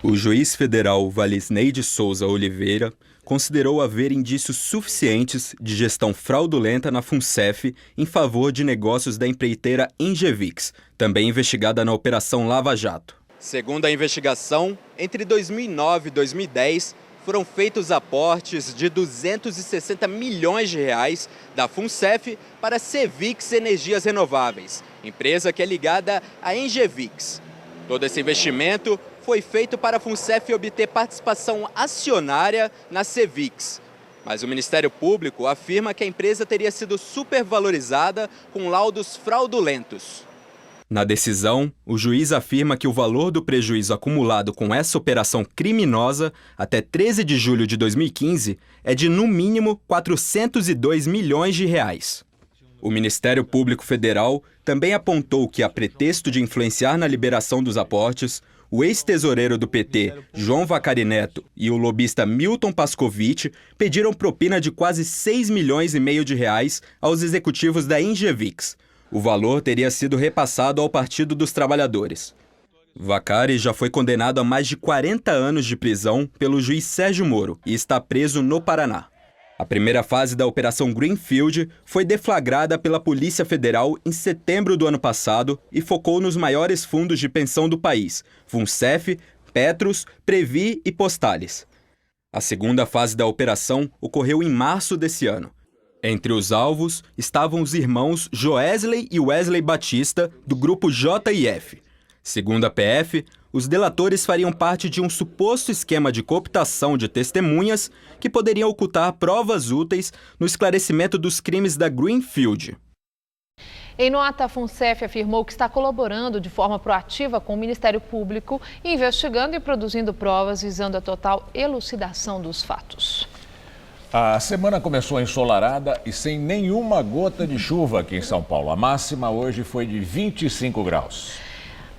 O juiz federal Valisney de Souza Oliveira considerou haver indícios suficientes de gestão fraudulenta na FUNCEF em favor de negócios da empreiteira Engevix, também investigada na Operação Lava Jato. Segundo a investigação, entre 2009 e 2010, foram feitos aportes de 260 milhões de reais da FUNCEF para a Cevix Energias Renováveis, empresa que é ligada à Engevix. Todo esse investimento foi feito para a FUNCEF obter participação acionária na Cevix. Mas o Ministério Público afirma que a empresa teria sido supervalorizada com laudos fraudulentos. Na decisão, o juiz afirma que o valor do prejuízo acumulado com essa operação criminosa até 13 de julho de 2015 é de, no mínimo, 402 milhões de reais. O Ministério Público Federal também apontou que, a pretexto de influenciar na liberação dos aportes, o ex-tesoureiro do PT, João Vacari Neto, e o lobista Milton Pascovitch pediram propina de quase 6,5 milhões de reais aos executivos da Engevix. O valor teria sido repassado ao Partido dos Trabalhadores. Vacari já foi condenado a mais de 40 anos de prisão pelo juiz Sérgio Moro e está preso no Paraná. A primeira fase da Operação Greenfield foi deflagrada pela Polícia Federal em setembro do ano passado e focou nos maiores fundos de pensão do país, FUNCEF, Petros, Previ e Postales. A segunda fase da operação ocorreu em março desse ano. Entre os alvos estavam os irmãos Joesley e Wesley Batista, do grupo JIF. Segundo a PF, os delatores fariam parte de um suposto esquema de cooptação de testemunhas que poderiam ocultar provas úteis no esclarecimento dos crimes da Greenfield. Em nota, a FUNCEF afirmou que está colaborando de forma proativa com o Ministério Público, investigando e produzindo provas visando a total elucidação dos fatos. A semana começou ensolarada e sem nenhuma gota de chuva aqui em São Paulo. A máxima hoje foi de 25 graus.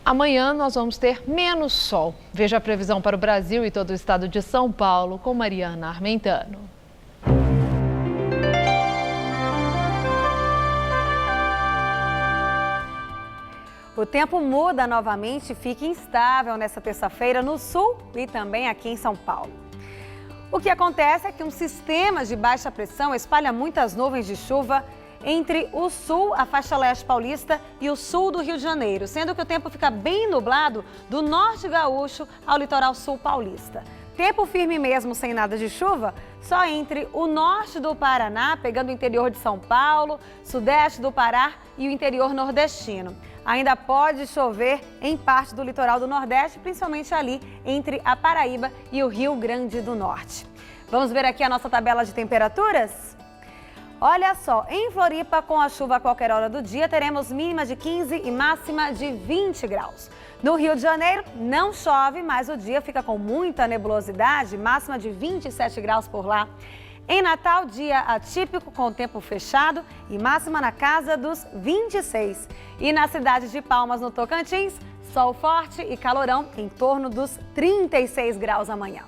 Amanhã nós vamos ter menos sol. Veja a previsão para o Brasil e todo o estado de São Paulo com Mariana Armentano. O tempo muda novamente e fica instável nesta terça-feira no sul e também aqui em São Paulo. O que acontece é que um sistema de baixa pressão espalha muitas nuvens de chuva entre o sul, a faixa leste paulista, e o sul do Rio de Janeiro, sendo que o tempo fica bem nublado do norte gaúcho ao litoral sul paulista. Tempo firme mesmo, sem nada de chuva, só entre o norte do Paraná, pegando o interior de São Paulo, sudeste do Pará e o interior nordestino. Ainda pode chover em parte do litoral do Nordeste, principalmente ali entre a Paraíba e o Rio Grande do Norte. Vamos ver aqui a nossa tabela de temperaturas? Olha só, em Floripa, com a chuva a qualquer hora do dia, teremos mínima de 15 e máxima de 20 graus. No Rio de Janeiro, não chove, mas o dia fica com muita nebulosidade, máxima de 27 graus por lá. Em Natal, dia atípico com tempo fechado e máxima na casa dos 26. E na cidade de Palmas, no Tocantins, sol forte e calorão em torno dos 36 graus amanhã.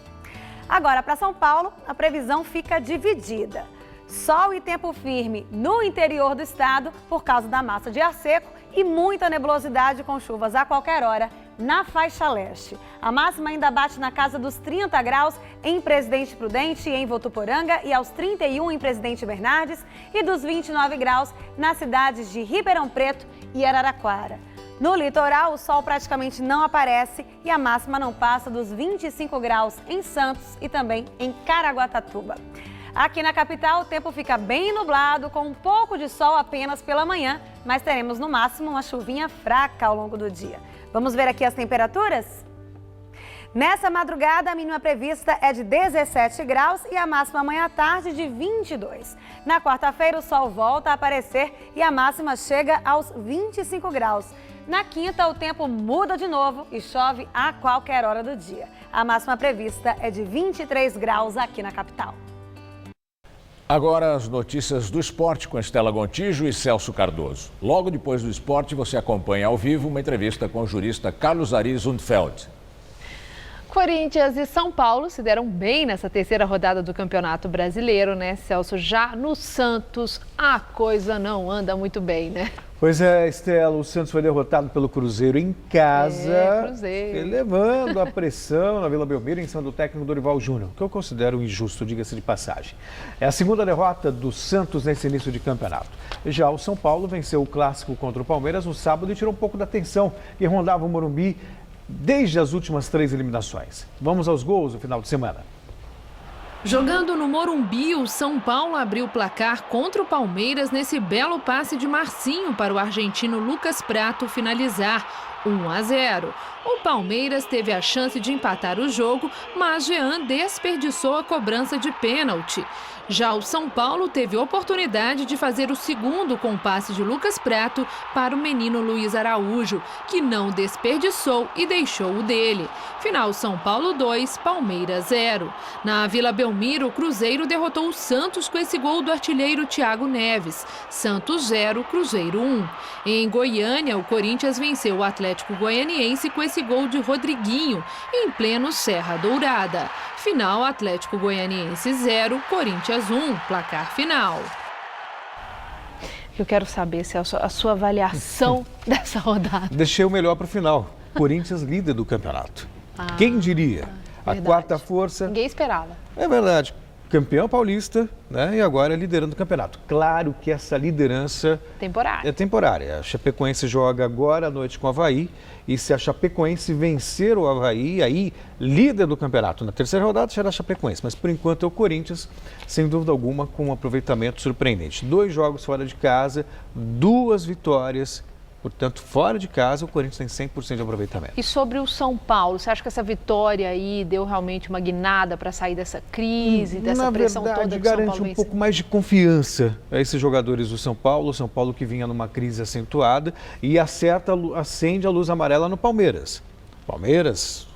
Agora, para São Paulo, a previsão fica dividida. Sol e tempo firme no interior do estado por causa da massa de ar seco e muita nebulosidade com chuvas a qualquer hora na faixa leste. A máxima ainda bate na casa dos 30 graus em Presidente Prudente e em Votuporanga e aos 31 em Presidente Bernardes e dos 29 graus nas cidades de Ribeirão Preto e Araraquara. No litoral, o sol praticamente não aparece e a máxima não passa dos 25 graus em Santos e também em Caraguatatuba. Aqui na capital, o tempo fica bem nublado, com um pouco de sol apenas pela manhã, mas teremos no máximo uma chuvinha fraca ao longo do dia. Vamos ver aqui as temperaturas? Nessa madrugada, a mínima prevista é de 17 graus e a máxima amanhã à tarde de 22. Na quarta-feira, o sol volta a aparecer e a máxima chega aos 25 graus. Na quinta, o tempo muda de novo e chove a qualquer hora do dia. A máxima prevista é de 23 graus aqui na capital. Agora as notícias do esporte com Estela Gontijo e Celso Cardoso. Logo depois do esporte, você acompanha ao vivo uma entrevista com o jurista Carlos Ari Zundfeld. Corinthians e São Paulo se deram bem nessa terceira rodada do Campeonato Brasileiro, né, Celso? Já no Santos, a coisa não anda muito bem, né? Pois é, Estela, o Santos foi derrotado pelo Cruzeiro em casa, Cruzeiro. elevando a pressão na Vila Belmiro em cima do técnico Dorival Júnior, que eu considero injusto, diga-se de passagem. É a segunda derrota do Santos nesse início de campeonato. Já o São Paulo venceu o clássico contra o Palmeiras no sábado e tirou um pouco da tensão que rondava o Morumbi desde as últimas 3 eliminações. Vamos aos gols no final de semana. Jogando no Morumbi, o São Paulo abriu o placar contra o Palmeiras nesse belo passe de Marcinho para o argentino Lucas Prato finalizar 1-0. O Palmeiras teve a chance de empatar o jogo, mas Jean desperdiçou a cobrança de pênalti. Já o São Paulo teve oportunidade de fazer o segundo com o passe de Lucas Prato para o menino Luiz Araújo, que não desperdiçou e deixou o dele. Final São Paulo 2, Palmeiras 0. Na Vila Belmiro, o Cruzeiro derrotou o Santos com esse gol do artilheiro Thiago Neves. Santos 0, Cruzeiro 1. Em Goiânia, o Corinthians venceu o Atlético Goianiense com esse gol de Rodriguinho, em pleno Serra Dourada. Final Atlético Goianiense 0, Corinthians 1, placar final. Eu quero saber se a sua avaliação dessa rodada. Deixei o melhor para o final. Corinthians líder do campeonato. Quem diria? A quarta força. Ninguém esperava. É verdade. Campeão paulista, né? E agora liderando o campeonato. Claro que essa liderança é temporária. A Chapecoense joga agora à noite com o Avaí. E se a Chapecoense vencer o Avaí, aí líder do campeonato. Na terceira rodada será a Chapecoense. Mas por enquanto é o Corinthians, sem dúvida alguma, com um aproveitamento surpreendente. 2 jogos fora de casa, 2 vitórias. Portanto, fora de casa, o Corinthians tem 100% de aproveitamento. E sobre o São Paulo, você acha que essa vitória aí deu realmente uma guinada para sair dessa crise, dessa pressão toda que o São Paulo garante um pouco mais de confiança a esses jogadores do São Paulo. O São Paulo que vinha numa crise acentuada e acende a luz amarela no Palmeiras. Palmeiras,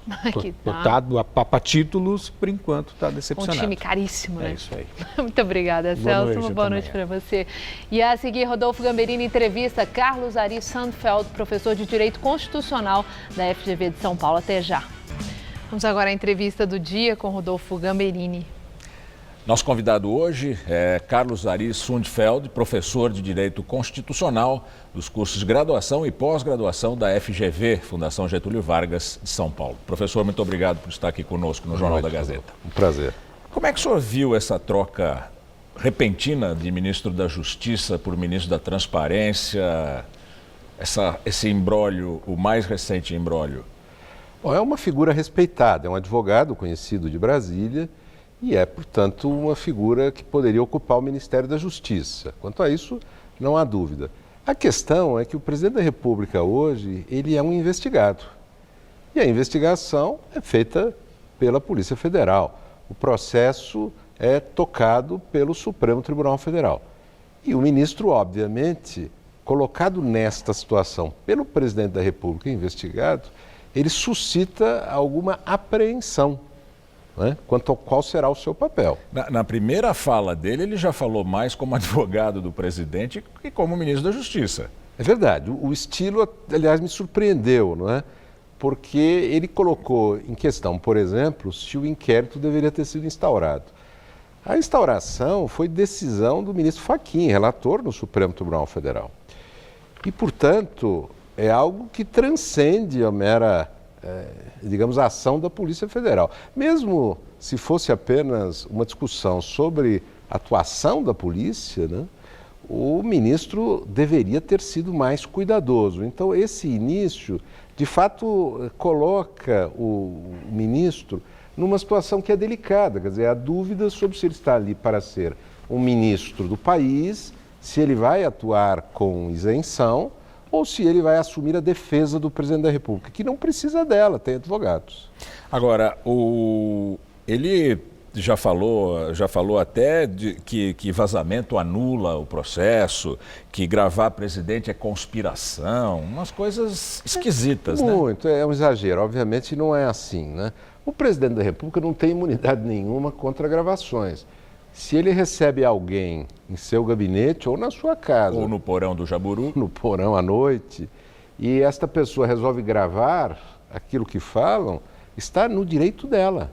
dotado a títulos, por enquanto está decepcionado. Um time caríssimo, né? É isso aí. Muito obrigada, Celso. Uma boa noite para você. E a seguir, Rodolfo Gamberini entrevista Carlos Ari Sandfeld, professor de Direito Constitucional da FGV de São Paulo. Até já. Vamos agora à entrevista do dia com Rodolfo Gamberini. Nosso convidado hoje é Carlos Ari Sundfeld, professor de Direito Constitucional dos cursos de graduação e pós-graduação da FGV, Fundação Getúlio Vargas de São Paulo. Professor, muito obrigado por estar aqui conosco no Jornal da Gazeta. Um prazer. Como é que o senhor viu essa troca repentina de ministro da Justiça por ministro da Transparência, esse imbróglio, o mais recente imbróglio? Bom, é uma figura respeitada, é um advogado conhecido de Brasília, e é, portanto, uma figura que poderia ocupar o Ministério da Justiça. Quanto a isso, não há dúvida. A questão é que o presidente da República hoje, ele é um investigado. E a investigação é feita pela Polícia Federal. O processo é tocado pelo Supremo Tribunal Federal. E o ministro, obviamente, colocado nesta situação pelo presidente da República investigado, ele suscita alguma apreensão, né, quanto ao qual será o seu papel. Na primeira fala dele, ele já falou mais como advogado do presidente que como ministro da Justiça. É verdade. O estilo, aliás, me surpreendeu, não é? Porque ele colocou em questão, por exemplo, se o inquérito deveria ter sido instaurado. A instauração foi decisão do ministro Fachin, relator no Supremo Tribunal Federal. E, portanto, é algo que transcende a mera digamos, a ação da Polícia Federal. Mesmo se fosse apenas uma discussão sobre a atuação da polícia, né, o ministro deveria ter sido mais cuidadoso. Então, esse início, de fato, coloca o ministro numa situação que é delicada, quer dizer, há dúvida sobre se ele está ali para ser um ministro do país, se ele vai atuar com isenção, ou se ele vai assumir a defesa do presidente da República, que não precisa dela, tem advogados. Agora, ele já falou até que vazamento anula o processo, que gravar presidente é conspiração, umas coisas esquisitas, né? Muito, é um exagero, obviamente não é assim, né? O presidente da República não tem imunidade nenhuma contra gravações. Se ele recebe alguém em seu gabinete ou na sua casa... Ou no porão do Jaburu. No porão à noite, e esta pessoa resolve gravar aquilo que falam, está no direito dela.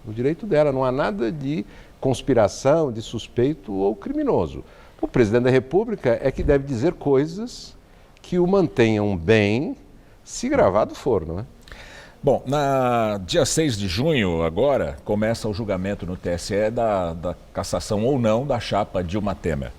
No direito dela, não há nada de conspiração, de suspeito ou criminoso. O presidente da República é que deve dizer coisas que o mantenham bem, se gravado for, não é? Bom, dia 6 de junho, agora, começa o julgamento no TSE da cassação ou não da chapa Dilma Temer.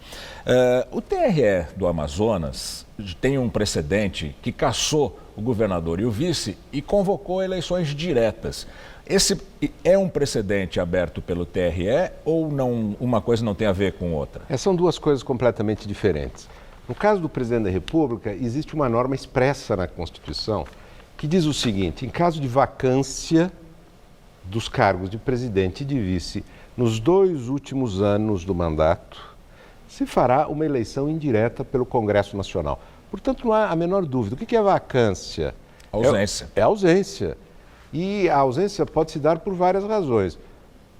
O TRE do Amazonas tem um precedente que cassou o governador e o vice e convocou eleições diretas. Esse é um precedente aberto pelo TRE ou não, uma coisa não tem a ver com outra? São duas coisas completamente diferentes. No caso do presidente da República, existe uma norma expressa na Constituição que diz o seguinte: em caso de vacância dos cargos de presidente e de vice nos 2 últimos anos do mandato, se fará uma eleição indireta pelo Congresso Nacional. Portanto, não há a menor dúvida. O que é vacância? Ausência. É ausência. E a ausência pode se dar por várias razões.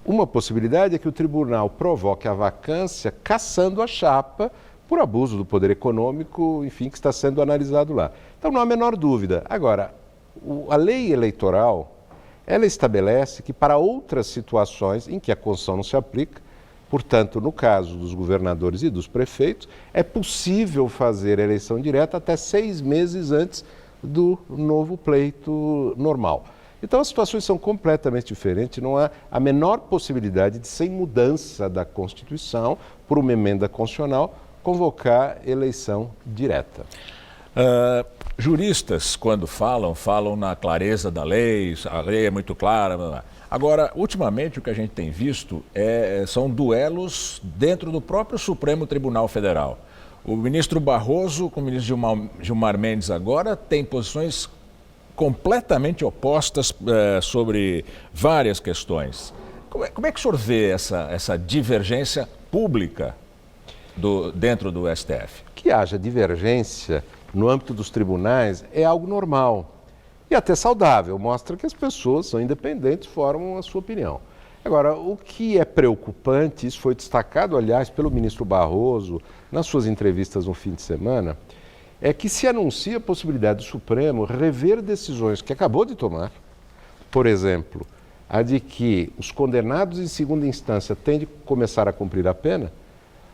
Uma possibilidade é que o tribunal provoque a vacância cassando a chapa por abuso do poder econômico, enfim, que está sendo analisado lá. Então, não há a menor dúvida. Agora, a lei eleitoral, ela estabelece que para outras situações em que a Constituição não se aplica, portanto, no caso dos governadores e dos prefeitos, é possível fazer a eleição direta até 6 meses antes do novo pleito normal. Então, as situações são completamente diferentes, não há a menor possibilidade de, sem mudança da Constituição, por uma emenda constitucional, convocar eleição direta. Juristas, quando falam na clareza da lei, a lei é muito clara. Agora, ultimamente, o que a gente tem visto são duelos dentro do próprio Supremo Tribunal Federal. O ministro Barroso, com o ministro Gilmar Mendes agora, tem posições completamente opostas sobre várias questões. Como é que o senhor vê essa divergência pública dentro do STF? Que haja divergência no âmbito dos tribunais é algo normal e até saudável, mostra que as pessoas são independentes, formam a sua opinião. Agora, o que é preocupante, isso foi destacado, aliás, pelo ministro Barroso nas suas entrevistas no fim de semana, é que se anuncia a possibilidade do Supremo rever decisões que acabou de tomar, por exemplo, a de que os condenados em segunda instância têm de começar a cumprir a pena,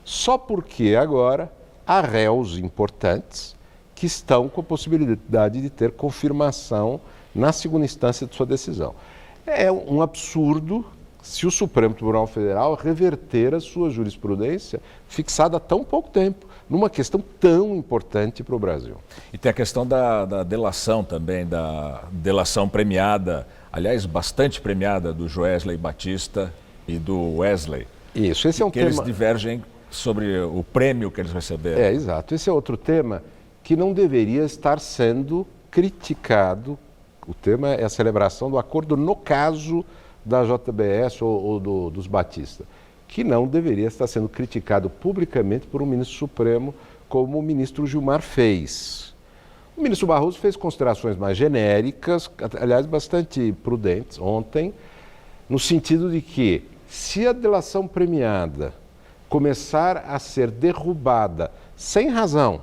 só porque agora há réus importantes que estão com a possibilidade de ter confirmação na segunda instância de sua decisão. É um absurdo se o Supremo Tribunal Federal reverter a sua jurisprudência fixada há tão pouco tempo, numa questão tão importante para o Brasil. E tem a questão da delação também, da delação premiada, aliás, bastante premiada, do Joesley Batista e do Wesley. Isso, esse é um tema... Eles divergem sobre o prêmio que eles receberam. Exato. Esse é outro tema que não deveria estar sendo criticado. O tema é a celebração do acordo no caso da JBS ou dos Batista, que não deveria estar sendo criticado publicamente por um ministro supremo como o ministro Gilmar fez. O ministro Barroso fez considerações mais genéricas, aliás, bastante prudentes ontem, no sentido de que se a delação premiada começar a ser derrubada sem razão,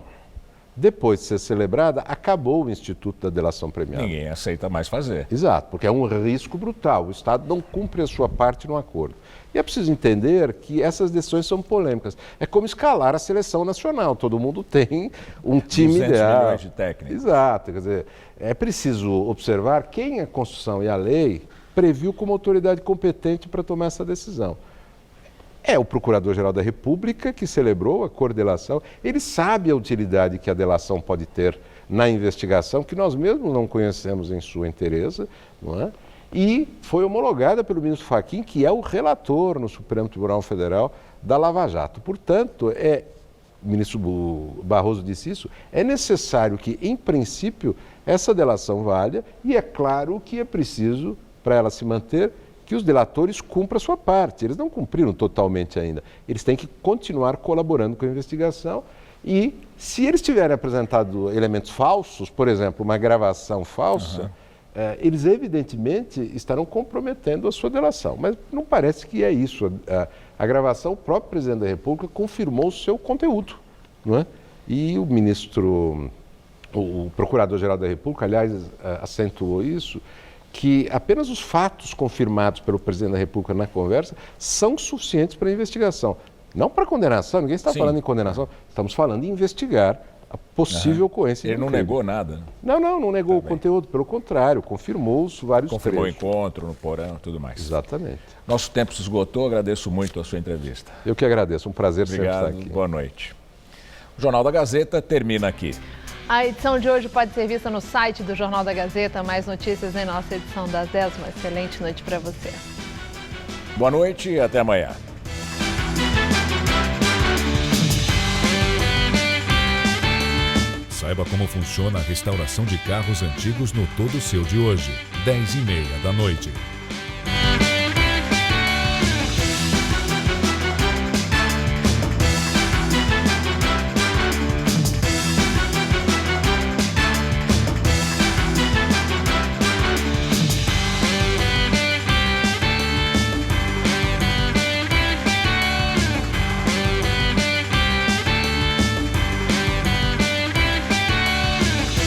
depois de ser celebrada, acabou o Instituto da Delação Premiada. Ninguém aceita mais fazer. Exato, porque é um risco brutal. O Estado não cumpre a sua parte no acordo. E é preciso entender que essas decisões são polêmicas. É como escalar a seleção nacional. Todo mundo tem um time 200 ideal. milhões de técnicos. Exato. Quer dizer, é preciso observar quem a Constituição e a lei previu como autoridade competente para tomar essa decisão. É o Procurador-Geral da República que celebrou a cordelação. Ele sabe a utilidade que a delação pode ter na investigação, que nós mesmos não conhecemos em sua inteireza, não é? E foi homologada pelo ministro Fachin, que é o relator no Supremo Tribunal Federal da Lava Jato. Portanto, o ministro Barroso disse isso, é necessário que, em princípio, essa delação valha, e é claro que é preciso, para ela se manter, que os delatores cumpram a sua parte. Eles não cumpriram totalmente ainda. Eles têm que continuar colaborando com a investigação e, se eles tiverem apresentado elementos falsos, por exemplo, uma gravação falsa, eles evidentemente estarão comprometendo a sua delação. Mas não parece que é isso. A gravação, o próprio presidente da República confirmou o seu conteúdo, não é? E o ministro, o Procurador-Geral da República, aliás, acentuou isso, que apenas os fatos confirmados pelo presidente da República na conversa são suficientes para a investigação. Não para condenação, ninguém está falando em condenação, estamos falando em investigar a possível ocorrência. Ele não negou nada? Não negou o conteúdo, pelo contrário, confirmou os vários Confirmou trechos. o encontro no porão e tudo mais. Exatamente. Nosso tempo se esgotou, agradeço muito a sua entrevista. Eu que agradeço, um prazer Obrigado, sempre estar aqui. Boa noite. O Jornal da Gazeta termina aqui. A edição de hoje pode ser vista no site do Jornal da Gazeta. Mais notícias em nossa edição das 10. Uma excelente noite para você. Boa noite e até amanhã. Saiba como funciona a restauração de carros antigos no Todo Seu de hoje, 10h30 da noite.